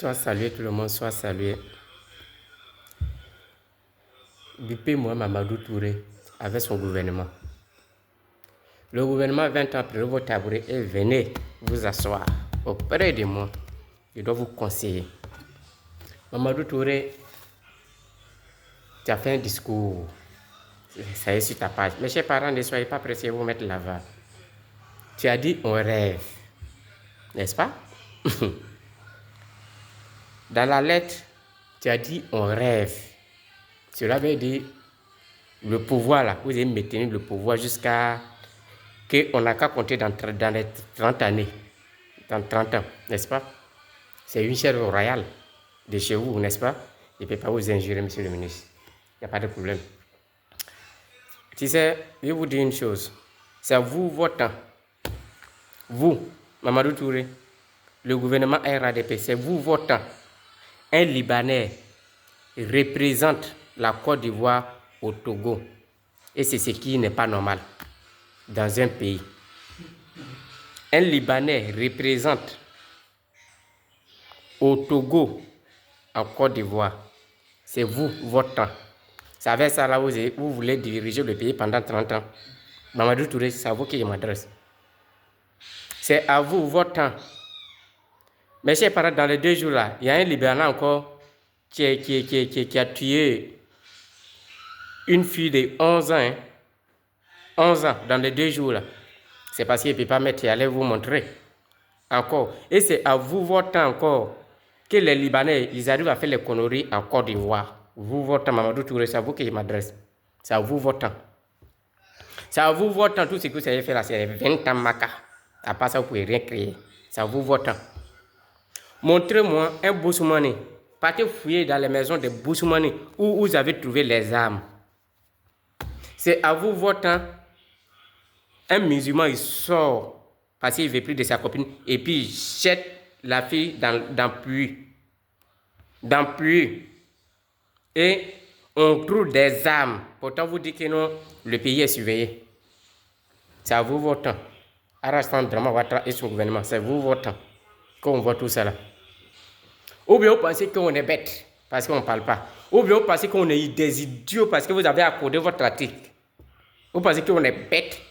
Soit salué tout le monde, soit salué. Bipé Mohamed Mamadou Touré avec son gouvernement. Le gouvernement 20 ans prenez vos tabourets et venez vous asseoir auprès de moi. Je dois vous conseiller. Mamadou Touré, tu as fait un discours. Ça y est sur ta page. Mes chers parents, ne soyez pas pressés de vous mettre là-bas. Tu as dit on rêve. N'est-ce pas? Dans la lettre, tu as dit on rêve. Cela veut dire le pouvoir là. Vous avez maintenu le pouvoir jusqu'à qu'on n'a qu'à compter dans les 30 années. Dans 30 ans, n'est-ce pas? C'est une chaire royale de chez vous, n'est-ce pas? Je ne peux pas vous injurer, monsieur le ministre. Il n'y a pas de problème. Tu sais, je vais vous dire une chose. C'est vous, votre temps. Vous, Mamadou Touré, le gouvernement RADP, c'est vous, votre temps. Un Libanais représente la Côte d'Ivoire au Togo. Et c'est ce qui n'est pas normal dans un pays. Un Libanais représente au Togo, en Côte d'Ivoire. C'est vous, votre temps. Ça fait ça là, vous voulez diriger le pays pendant 30 ans. Mamadou Touré, c'est à vous que je m'adresse. C'est à vous, votre temps. Mes chers parents, dans les 2 jours là, il y a un Libanais encore qui a tué une fille de 11 ans. Hein. 11 ans, dans les 2 jours là. C'est parce qu'il ne peut pas mettre, il allait vous montrer. Encore. Et c'est à vous, votre temps encore, que les Libanais, ils arrivent à faire les conneries en Côte d'Ivoire. Vous, votre temps, Mamadou Touré, c'est à vous que je m'adresse. C'est à vous, votre temps. C'est à vous, votre temps. Tout ce que vous avez fait là, c'est 20 ans maca. À part ça, vous ne pouvez rien créer. C'est à vous, votre temps. Montrez-moi un Boussoumani. Partez fouiller dans les maisons de Boussoumani où vous avez trouvé les armes. C'est à vous, votre temps. Un musulman, il sort parce qu'il ne veut plus de sa copine et puis il jette la fille dans puits. Dans puits. Et on trouve des armes. Pourtant, vous dites que non, le pays est surveillé. C'est à vous, votre temps. Arrastan Drama Ouattara et son gouvernement, c'est vous, votre temps. Qu'on voit tout ça là. Ou bien vous pensez qu'on est bête parce qu'on ne parle pas. Ou bien vous pensez qu'on est des idiots parce que vous avez accordé votre article. Vous pensez qu'on est bête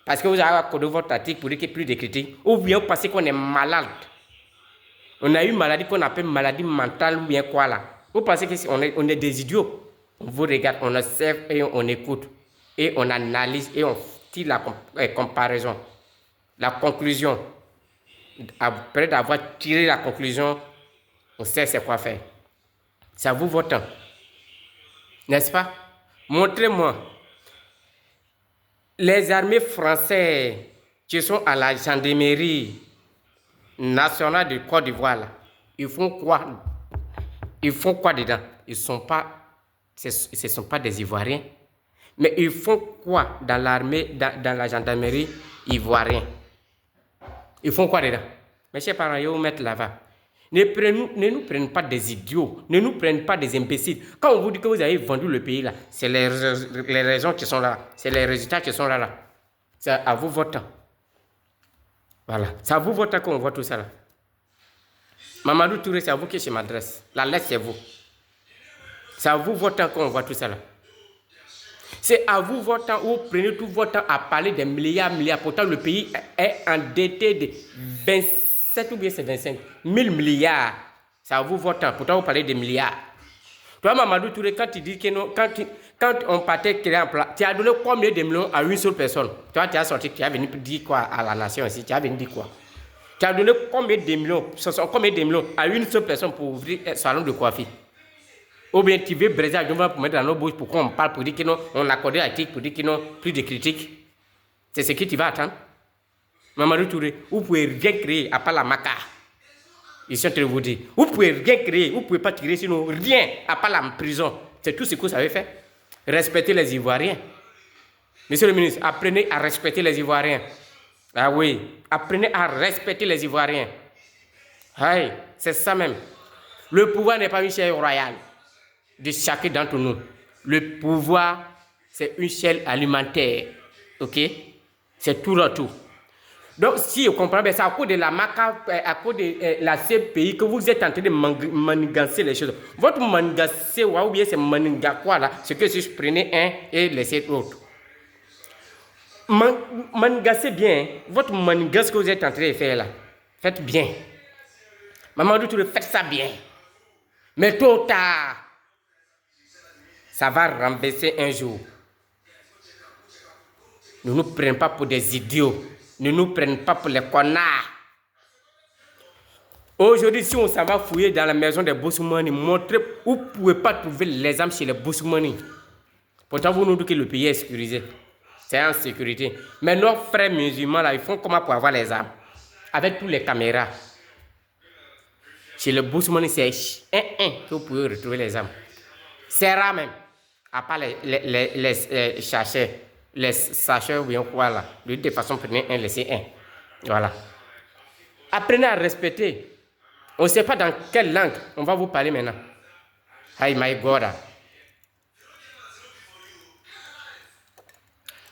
parce que vous avez accordé votre article pour dire qu'il n'y ait plus de critiques. Ou bien vous pensez qu'on est malade. On a une maladie qu'on appelle maladie mentale ou bien quoi là. Vous pensez qu'on est des idiots. On vous regarde, on observe et on écoute. Et on analyse et on tire la comparaison. La conclusion. Après d'avoir tiré la conclusion, on sait c'est quoi faire. C'est à vous votre temps. N'est-ce pas? Montrez-moi. Les armées françaises qui sont à la gendarmerie nationale de Côte d'Ivoire, là, ils font quoi? Ils font quoi dedans? Ce ne sont pas des Ivoiriens. Mais ils font quoi dans l'armée, dans la gendarmerie ivoirienne? Ils font quoi dedans? Mes chers parents, ils vous mettent là-bas. Ne nous prennent pas des idiots, ne nous prennent pas des imbéciles. Quand on vous dit que vous avez vendu le pays là, c'est les raisons qui sont là, c'est les résultats qui sont là. C'est à vous votre temps. Voilà, c'est à vous votre temps qu'on voit tout ça là. Mamadou Touré, c'est à vous que je m'adresse. La lettre, c'est vous. C'est à vous votre temps qu'on voit tout ça là. C'est à vous votre temps où vous prenez tout votre temps à parler des milliards. Pourtant, le pays est endetté de 27 ou bien c'est 25 000 milliards. C'est à vous votre temps. Pourtant, vous parlez des milliards. Toi, Mamadou Touré, quand tu dis que non, quand on partait créer un plan, tu as donné combien de millions à une seule personne? Toi, tu as sorti, tu as venu dire quoi à la nation ici? Tu as venu dire quoi? Tu as donné combien de millions à une seule personne pour ouvrir un salon de coiffure? Ou bien tu veux briser à Djomba pour mettre dans nos bouches pour qu'on parle, pour dire que non, on a accordé l'article, pour dire que non, plus de critiques. C'est ce que tu vas attendre. Mamadou Touré, vous pouvez rien créer à part la maca. Ils sont en train de vous dire. Vous pouvez rien créer, vous ne pouvez pas tirer sinon rien à part la prison. C'est tout ce que vous avez fait. Respectez les Ivoiriens. Monsieur le ministre, apprenez à respecter les Ivoiriens. Ah oui, apprenez à respecter les Ivoiriens. Aïe, c'est ça même. Le pouvoir n'est pas une chaîne royale de chacun d'entre nous. Le pouvoir, c'est une chaîne alimentaire. Ok? C'est tout le tout. Donc, si je comprends bien, c'est à cause de la MACA, à cause de la CPI que vous êtes en train de manigancer les choses. Votre manigancer, ou bien c'est maniga quoi là, c'est que si je prenais un et laissais l'autre. Manigancez bien, votre manigance que vous êtes en train de faire là, faites bien. Mamadou Touré, faites ça bien. Mais tôt ou tard, ça va renverser un jour. Ne nous prenons pas pour des idiots. Ne nous prennent pas pour les connards. Aujourd'hui, si on s'en va fouiller dans la maison des Boussoumani, montrez où vous ne pouvez pas trouver les armes chez les Boussoumani. Pourtant, vous nous dites que le pays est sécurisé. C'est en sécurité. Mais nos frères musulmans, là, ils font comment pour avoir les armes? Avec toutes les caméras. Chez les Boussoumani, c'est que vous pouvez retrouver les armes. C'est rare même. À part les chercheurs. Les sachets ou bien quoi là. De toute façon, prenez un, laissez un. Voilà. Apprenez à respecter. On ne sait pas dans quelle langue on va vous parler maintenant. Hi my God.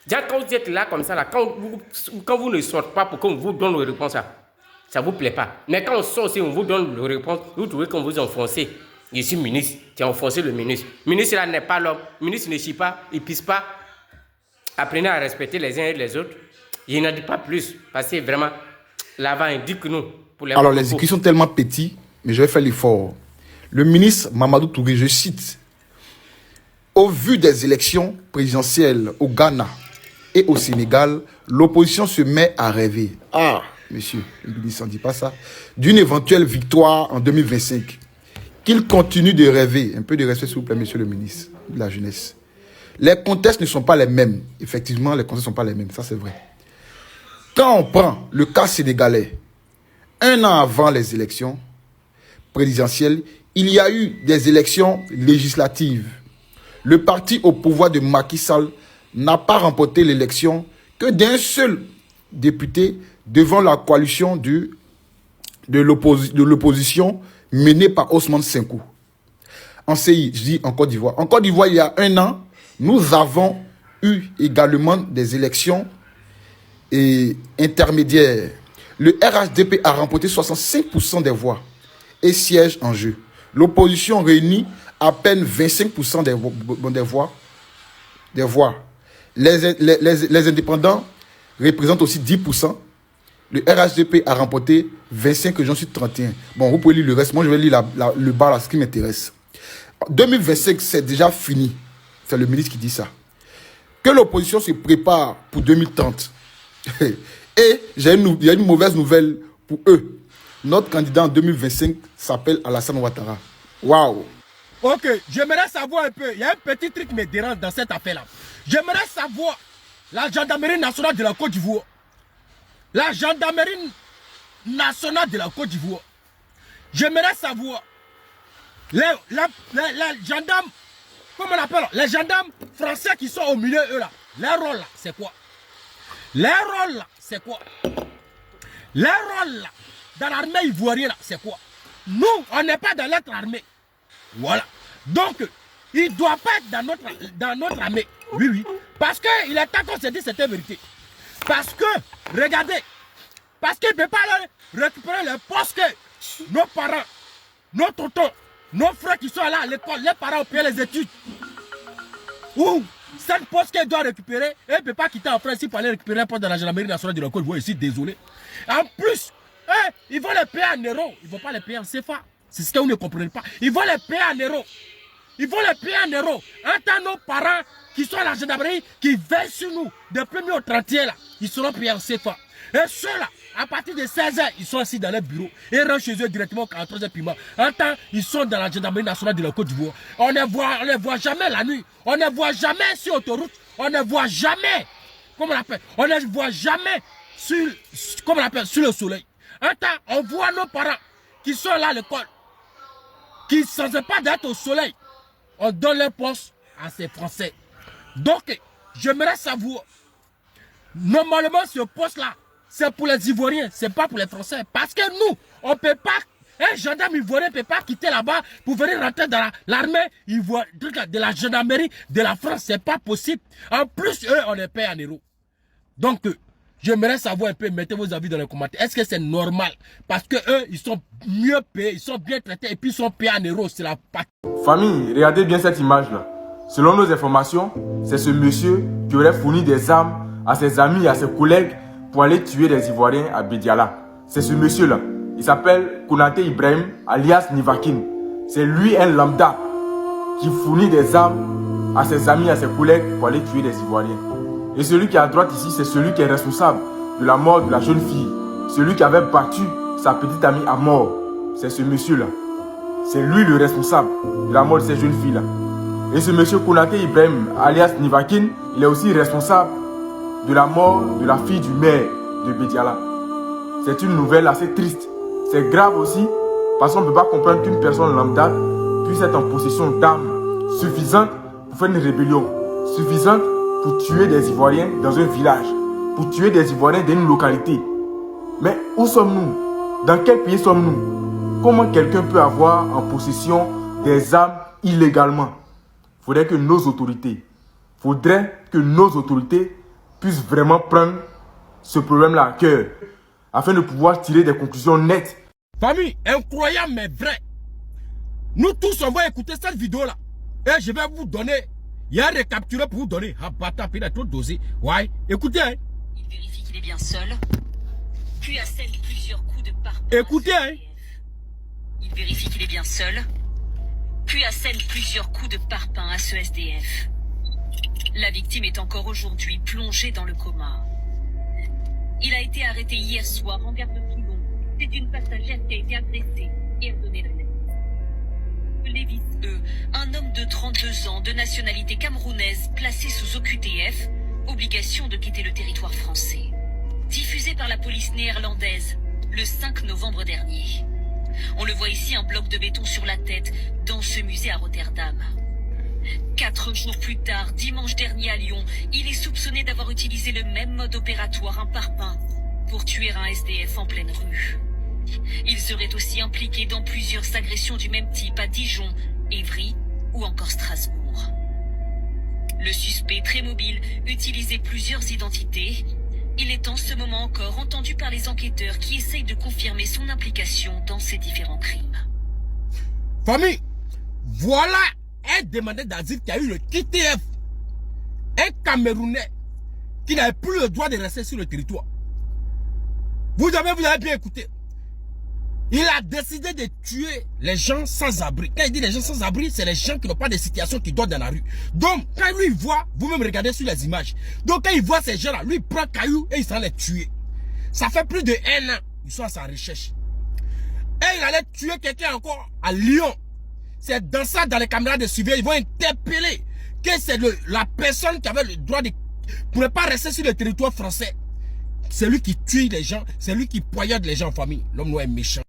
Déjà, quand vous êtes là comme ça, là, quand vous ne sortez pas pour qu'on vous donne les réponses, ça ne vous plaît pas. Mais quand on sort aussi, on vous donne les réponses, vous trouvez qu'on vous enfonce. Je suis ministre, tu as enfoncé le ministre. Le ministre là n'est pas l'homme. Le ministre ne chie pas, il ne pisse pas. Apprenez à respecter les uns et les autres. Je n'en dis pas plus, parce que vraiment, l'avant indique nous. Pour les alors, les écrits sont tellement petits, mais je vais faire l'effort. Le ministre Mamadou Touré, je cite, au vu des élections présidentielles au Ghana et au Sénégal, l'opposition se met à rêver. Ah, monsieur, le ministre ne dit pas ça. D'une éventuelle victoire en 2025. Qu'il continue de rêver. Un peu de respect, s'il vous plaît, monsieur le ministre de la Jeunesse. Les contextes ne sont pas les mêmes. Effectivement, les contextes ne sont pas les mêmes. Ça, c'est vrai. Quand on prend le cas sénégalais, un an avant les élections présidentielles, il y a eu des élections législatives. Le parti au pouvoir de Macky Sall n'a pas remporté l'élection que d'un seul député devant la coalition de l'opposition menée par Ousmane Sonko. En CI, je dis en Côte d'Ivoire. En Côte d'Ivoire, il y a un an, nous avons eu également des élections intermédiaires. Le RHDP a remporté 65% des voix et siège en jeu. L'opposition réunit à peine 25% des voix. Les indépendants représentent aussi 10%. Le RHDP a remporté 25 et j'en suis 31. Bon, vous pouvez lire le reste. Moi, je vais lire le bas, là, ce qui m'intéresse. 2025, c'est déjà fini. C'est le ministre qui dit ça. Que l'opposition se prépare pour 2030. Et il y a une mauvaise nouvelle pour eux. Notre candidat en 2025 s'appelle Alassane Ouattara. Waouh! Ok, j'aimerais savoir un peu. Il y a un petit truc qui me dérange dans cette affaire-là. J'aimerais savoir la gendarmerie nationale de la Côte d'Ivoire. La gendarmerie nationale de la Côte d'Ivoire. J'aimerais savoir les gendarmes, comment on appelle, les gendarmes français qui sont au milieu, eux là, leur rôle là, c'est quoi? Leur rôle là, c'est quoi? Leur rôle là, dans l'armée ivoirienne là, c'est quoi? Nous, on n'est pas dans notre armée. Voilà. Donc, il ne doit pas être dans notre armée. Oui, oui. Parce qu'il est temps qu'on se dise cette vérité. Parce que, regardez, parce qu'il ne peut pas aller récupérer les postes que nos parents, nos tontons, nos frères qui sont là à l'école, les parents ont payé les études. Ou cette poste qu'il doit récupérer, et il ne peut pas quitter en France pour aller récupérer un poste de la gendarmerie nationale de la Côte d'Ivoire ici, désolé. En plus, ils vont les payer en euros, ils ne vont pas les payer en CFA. C'est ce que vous ne comprenez pas. Ils vont les payer en euros. Ils vont les payer en euros. Entends nos parents qui sont à la gendarmerie, qui veillent sur nous, de 1er au 30e, là, ils seront payés en CFA. Et ceux-là, à partir de 16h, ils sont assis dans leur bureau et rentrent chez eux directement au 43e piment. Entends, ils sont dans la gendarmerie nationale de la Côte d'Ivoire. On ne les voit jamais la nuit. On ne voit jamais sur l'autoroute. On ne voit jamais, comment on appelle, on ne voit jamais sur, comment on appelle, sur le soleil. Entends, on voit nos parents qui sont là à l'école, qui ne sont pas d'être au soleil. On donne leur poste à ces Français. Donc, j'aimerais savoir, normalement, ce poste-là, c'est pour les Ivoiriens, c'est pas pour les Français. Parce que nous, on ne peut pas, un gendarme ivoirien ne peut pas quitter là-bas pour venir rentrer dans l'armée de la gendarmerie de la France. C'est pas possible. En plus, eux, on les paye en euros. Donc, J'aimerais savoir un peu, mettez vos avis dans les commentaires. Est-ce que c'est normal? Parce que eux, ils sont mieux payés, ils sont bien traités et puis ils sont payés en euros. C'est la patte. Famille, regardez bien cette image-là. Selon nos informations, c'est ce monsieur qui aurait fourni des armes à ses amis et à ses collègues pour aller tuer des Ivoiriens à Bédiala. C'est ce monsieur-là. Il s'appelle Konaté Ibrahim, alias Nivakin. C'est lui un lambda qui fournit des armes à ses amis et à ses collègues pour aller tuer des Ivoiriens. Et celui qui est à droite ici, c'est celui qui est responsable de la mort de la jeune fille. Celui qui avait battu sa petite amie à mort. C'est ce monsieur-là. C'est lui le responsable de la mort de cette jeune fille-là. Et ce monsieur Konaté Ibrahim, alias Nivakin, il est aussi responsable de la mort de la fille du maire de Bédiala. C'est une nouvelle assez triste. C'est grave aussi parce qu'on ne peut pas comprendre qu'une personne lambda puisse être en possession d'armes suffisantes pour faire une rébellion, suffisantes pour tuer des Ivoiriens dans un village, pour tuer des Ivoiriens dans une localité. Mais où sommes-nous? Dans quel pays sommes-nous? Comment quelqu'un peut avoir en possession des armes illégalement? Faudrait que nos autorités puissent vraiment prendre ce problème-là à cœur, afin de pouvoir tirer des conclusions nettes. Famille, incroyable mais vrai. Nous tous, on va écouter cette vidéo-là. Et je vais vous donner, il y a un récapitulateur pour vous donner. Ah, bâtard, il a trop dosé. Ouais, écoutez. Hein. Il vérifie qu'il est bien seul, puis assène plusieurs coups de parpaing. Écoutez. Hein. Il vérifie qu'il est bien seul, puis assène plusieurs coups de parpaing à ce SDF. La victime est encore aujourd'hui plongée dans le coma. Il a été arrêté hier soir en gare de Toulon. C'est une passagère qui a été agressée et a donné la lettre. Lévis E, un homme de 32 ans de nationalité camerounaise placé sous OQTF, obligation de quitter le territoire français. Diffusé par la police néerlandaise le 5 novembre dernier. On le voit ici, un bloc de béton sur la tête dans ce musée à Rotterdam. 4 jours plus tard, dimanche dernier à Lyon, il est soupçonné d'avoir utilisé le même mode opératoire, un parpaing, pour tuer un SDF en pleine rue. Il serait aussi impliqué dans plusieurs agressions du même type à Dijon, Évry ou encore Strasbourg. Le suspect, très mobile, utilisait plusieurs identités. Il est en ce moment encore entendu par les enquêteurs qui essayent de confirmer son implication dans ces différents crimes. Famille, voilà un demandeur d'asile qui a eu le QTF. Un Camerounais qui n'avait plus le droit de rester sur le territoire. Vous avez bien écouté. Il a décidé de tuer les gens sans abri. Quand il dit les gens sans abri, c'est les gens qui n'ont pas de situation, qui dorment dans la rue. Donc, quand lui voit, vous-même regardez sur les images. Donc, quand il voit ces gens-là, lui il prend caillou et il s'en les tuer. Ça fait plus de 1 an, ils sont à sa recherche. Et il allait tuer quelqu'un encore à Lyon. C'est dans ça, dans les caméras de surveillance, ils vont interpeller que c'est la personne qui avait le droit de ne pas rester sur le territoire français. C'est lui qui tue les gens, c'est lui qui poignarde les gens en famille. L'homme noir est méchant.